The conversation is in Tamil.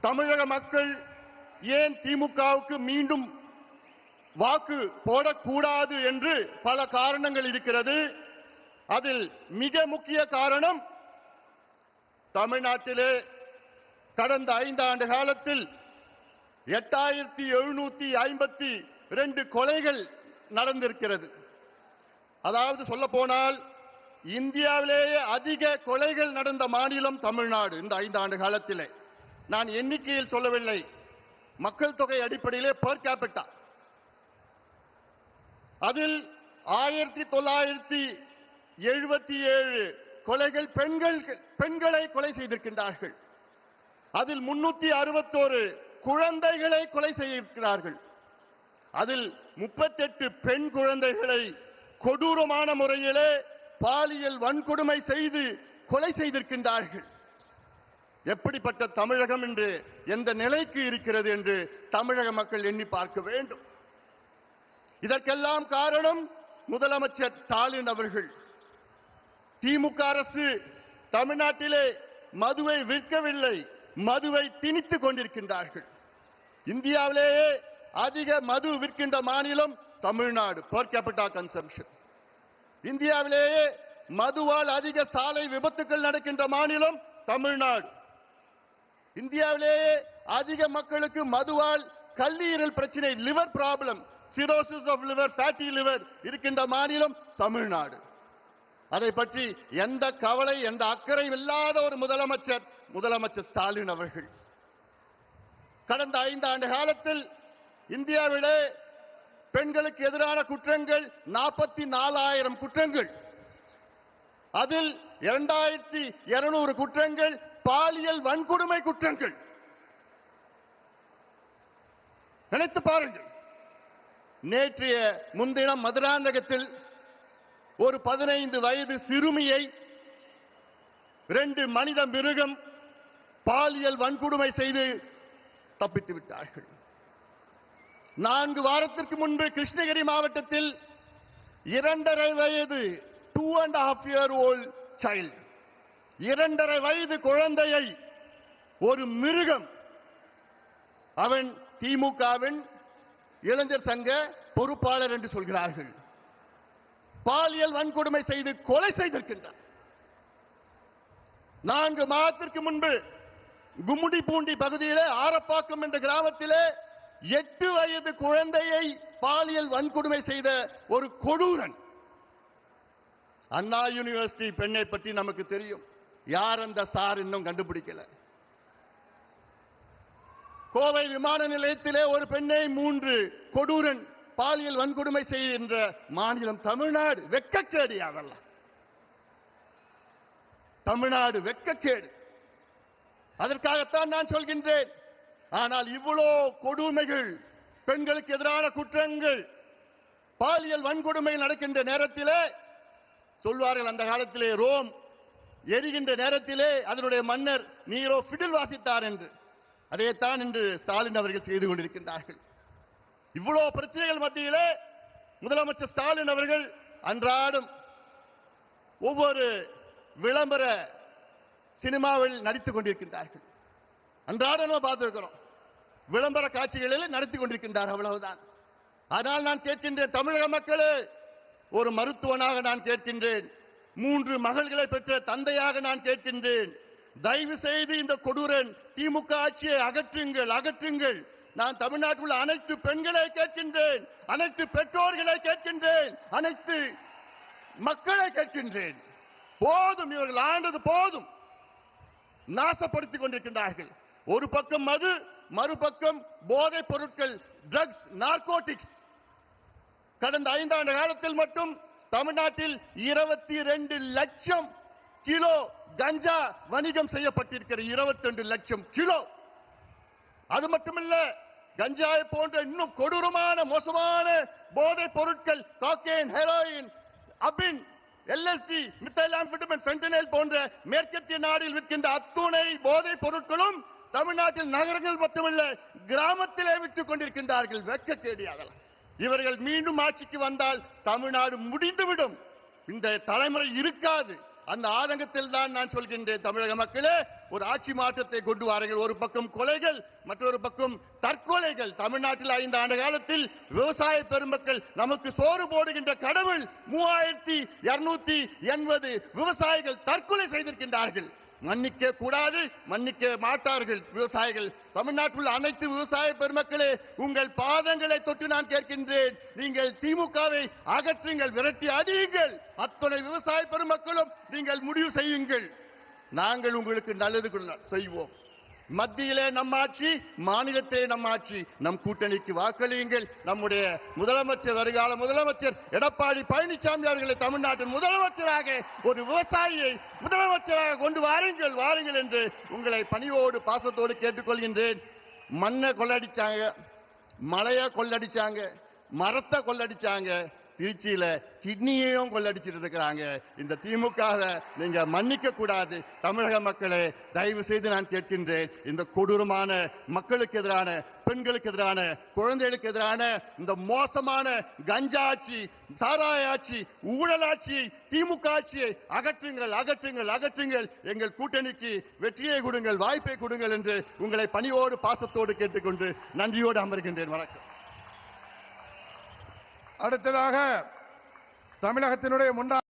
தமிழக மக்கள் ஏன் திமுகவுக்கு மீண்டும் வாக்கு போடக்கூடாது என்று பல காரணங்கள் இருக்கிறது. அதில் மிக முக்கிய காரணம், தமிழ்நாட்டிலே கடந்த 5 ஆண்டு காலத்தில் 8752 கொலைகள் நடந்திருக்கிறது. அதாவது சொல்ல போனால் இந்தியாவிலேயே அதிக கொலைகள் நடந்த மாநிலம் தமிழ்நாடு. இந்த 5 ஆண்டு காலத்திலே நான் எண்ணிக்கையில் சொல்லவில்லை, மக்கள் தொகை அடிப்படையிலே பெர் கேபிட்டா. அதில் 1977 கொலைகள் பெண்களை கொலை செய்திருக்கின்றார்கள். அதில் 361 குழந்தைகளை கொலை செய்திருக்கிறார்கள். அதில் 38 பெண் குழந்தைகளை கொடூரமான முறையிலே பாலியல் வன்கொடுமை செய்து கொலை செய்திருக்கின்றார்கள். எப்படிப்பட்ட தமிழகம் என்று, எந்த நிலைக்கு இருக்கிறது என்று தமிழக மக்கள் எண்ணி பார்க்க வேண்டும். இதற்கெல்லாம் காரணம் முதலமைச்சர் ஸ்டாலின் அவர்கள். திமுக அரசு தமிழ்நாட்டிலே மதுவை விற்கவில்லை, மதுவை திணித்துக் கொண்டிருக்கின்றார்கள். இந்தியாவிலேயே அதிக மது விற்கின்ற மாநிலம் தமிழ்நாடு, பெர் கேபிட்டா கன்சம்ப்ஷன். இந்தியாவிலேயே மதுவால் அதிக சாலை விபத்துக்கள் நடக்கின்ற மாநிலம் தமிழ்நாடு. இந்தியாவிலேயே அதிக மக்களுக்கு மதுவால் கல்லீரல் பிரச்சனை, liver problem, cirrhosis of liver, fatty liver இருக்கின்ற மாநிலம் தமிழ்நாடு. அதை பற்றி எந்த கவலை, எந்த அக்கறை இல்லாத ஒரு முதலமைச்சர் ஸ்டாலின் அவர்கள். கடந்த 5 ஆண்டு காலத்தில் இந்தியாவிலே பெண்களுக்கு எதிரான குற்றங்கள் 44,000 குற்றங்கள். அதில் 2200 குற்றங்கள் பாலியல் வன்கொடுமை குற்றங்கள். நினைத்து பாருங்கள். நேற்றைய முன்தினம் மதுராந்தகத்தில் ஒரு 15 வயது சிறுமியை 2 மனித மிருகம் பாலியல் வன்கொடுமை செய்து தப்பித்து விட்டார்கள். 4 வாரத்திற்கு முன்பு கிருஷ்ணகிரி மாவட்டத்தில் 2.5 வயது 2.5 year old child, 2.5 வயது குழந்தையை ஒரு மிருகம், அவன் திமுகவின் இளைஞர் சங்க பொறுப்பாளர் என்று சொல்கிறார்கள், பாலியல் வன்கொடுமை செய்து கொலை செய்திருக்கின்றார். 4 மாதத்திற்கு முன்பு கும்முடிப்பூண்டி பகுதியிலே ஆரப்பாக்கம் என்ற கிராமத்திலே 8 வயது குழந்தையை பாலியல் வன்கொடுமை செய்த ஒரு கொடூரன். அண்ணா யூனிவர்சிட்டி பெண்ணை பற்றி நமக்கு தெரியும். யார் அந்த சார் இன்னும் கண்டுபிடிக்கல. கோவை விமான நிலையத்திலே ஒரு பெண்ணை 3 கொடூரன் பாலியல் வன்கொடுமை செய்கின்ற மாநிலம் தமிழ்நாடு. வெட்கக்கேடு. அதெல்லாம் தமிழ்நாடு வெட்கக்கேடு. அதற்காகத்தான் நான் சொல்கின்றேன். ஆனால் இவ்வளோ கொடுமைகள், பெண்களுக்கு எதிரான குற்றங்கள், பாலியல் வன்கொடுமை நடக்கின்ற நேரத்திலே சொல்வார்கள், அந்த காலத்திலே ரோம் எரிகின்ற நேரத்திலே அதனுடைய மன்னர் நீரோ பிடில் வாசித்தார் என்று. அதைத்தான் இன்று ஸ்டாலின் அவர்கள் செய்து கொண்டிருக்கின்றார்கள். இவ்வளவு பிரச்சனைகள் மத்தியிலே முதலமைச்சர் ஸ்டாலின் அவர்கள் அன்றாடம் ஒவ்வொரு விளம்பர சினிமாவில் நடித்துக் கொண்டிருக்கின்றார்கள். அன்றாடம் நம்ம பார்த்திருக்கிறோம். விளம்பர காட்சிகளில் நடத்தி கொண்டிருக்கின்றார், அவ்வளவுதான். ஆனால் நான் கேட்கின்றேன், தமிழக மக்களே, ஒரு மருத்துவனாக நான் கேட்கின்றேன், 3 மகள்களை பெற்ற தந்தையாக நான் கேட்கின்றேன், தயவு செய்து இந்த கொடூரன் திமுக ஆட்சியை அகற்றுங்கள், அகற்றுங்கள். நான் தமிழ்நாட்டில் உள்ள அனைத்து பெண்களை கேட்கின்றேன், அனைத்து பெற்றோர்களை கேட்கின்றேன், அனைத்து மக்களை கேட்கின்றேன். போதும், இவர்கள் ஆண்டது போதும். நாசப்படுத்திக் கொண்டிருக்கின்றார்கள். ஒரு பக்கம் மது, மறுபக்கம் போதைப் பொருட்கள், ட்ரக்ஸ், நார்கோட்டிக்ஸ். கடந்த 5 ஆண்டு காலத்தில் மட்டும் தமிழ்நாட்டில் 22 லட்சம் கிலோ கஞ்சா வணிகம் செய்யப்பட்டிருக்கிறது. 22 லட்சம் கிலோ. அது மட்டுமல்ல, கஞ்சாவை போன்ற இன்னும் கொடூரமான மோசமான போதைப் பொருட்கள், காக்கைன், ஹெரோயின், அபின், எல்எஸ்டி, மித்தைலாம்பிட்டமின், ஃபென்டனைல் போன்ற மேற்கத்திய நாடில் விற்கின்ற அத்துணை போதைப் பொருட்களும் தமிழ்நாட்டில் நகரங்கள் மட்டுமல்ல கிராமத்திலே விட்டுக் கொண்டிருக்கின்றார்கள். வெட்கக்கேடியாகலாம். இவர்கள் மீண்டும் ஆட்சிக்கு வந்தால் தமிழ்நாடு முடிந்துவிடும். இந்த தலைமுறை இருக்காது. அந்த ஆதங்கத்தில் தான் நான் சொல்கின்றேன், தமிழக மக்களே, ஒரு ஆட்சி மாற்றத்தை கொண்டு வாருங்கள். ஒரு பக்கம் கொலைகள், மற்றொரு பக்கம் தற்கொலைகள். தமிழ்நாட்டில் 5 ஆண்டு காலத்தில் விவசாய பெருமக்கள் நமக்கு சோறு போடுகின்ற கடவுள் 3280 விவசாயிகள் தற்கொலை செய்திருக்கின்றார்கள். மன்னிக்க கூடாது, மன்னிக்க மாட்டார்கள் விவசாயிகள். தமிழ்நாட்டில் அனைத்து விவசாய பெருமக்களே, உங்கள் பாதங்களை தொட்டு நான் கேட்கின்றேன், நீங்கள் திமுகவை அகற்றுங்கள், விரட்டி அடியுங்கள். அத்தனை விவசாய பெருமக்களும் நீங்கள் முடிவு செய்யுங்கள். நாங்கள் உங்களுக்கு நல்லது செய்வோம். மத்தியிலே நம் ஆட்சி, மாநிலத்திலே நம் ஆட்சி. நம் கூட்டணிக்கு வாக்களியுங்கள். நம்முடைய முதலமைச்சர், வருகால முதலமைச்சர் எடப்பாடி பழனிசாமி அவர்களை தமிழ்நாட்டின் முதலமைச்சராக, ஒரு விவசாயியை முதலமைச்சராக கொண்டு வாருங்கள், வாருங்கள் என்று உங்களை பணியோடு பாசத்தோடு கேட்டுக்கொள்கின்றேன். மண்ணை கொள்ளடிச்சாங்க, மலையை கொள்ளடிச்சாங்க, மரத்தை கொள்ளடிச்சாங்க, திருச்சியில கிட்னியையும் கொள்ளடிச்சிட்டு இருக்கிறாங்க. இந்த திமுகவை நீங்க மன்னிக்க கூடாது. தமிழக மக்களே, தயவு செய்து நான் கேட்கின்றேன், இந்த கொடூரமான மக்களுக்கு எதிரான, பெண்களுக்கு எதிரான, குழந்தைகளுக்கு எதிரான இந்த மோசமான கஞ்சா ஆட்சி, சாராய ஆட்சி, ஊழல் ஆட்சியை, திமுக ஆட்சியை அகற்றுங்கள், அகற்றுங்கள், அகற்றுங்கள். எங்கள் கூட்டணிக்கு வெற்றியை கொடுங்கள், வாய்ப்பை கொடுங்கள் என்று உங்களை பணியோடு பாசத்தோடு கேட்டுக்கொண்டு நன்றியோடு அமர்கின்றேன். வணக்கம். அடுத்ததாக தமிழகத்தினுடைய முன்னாள்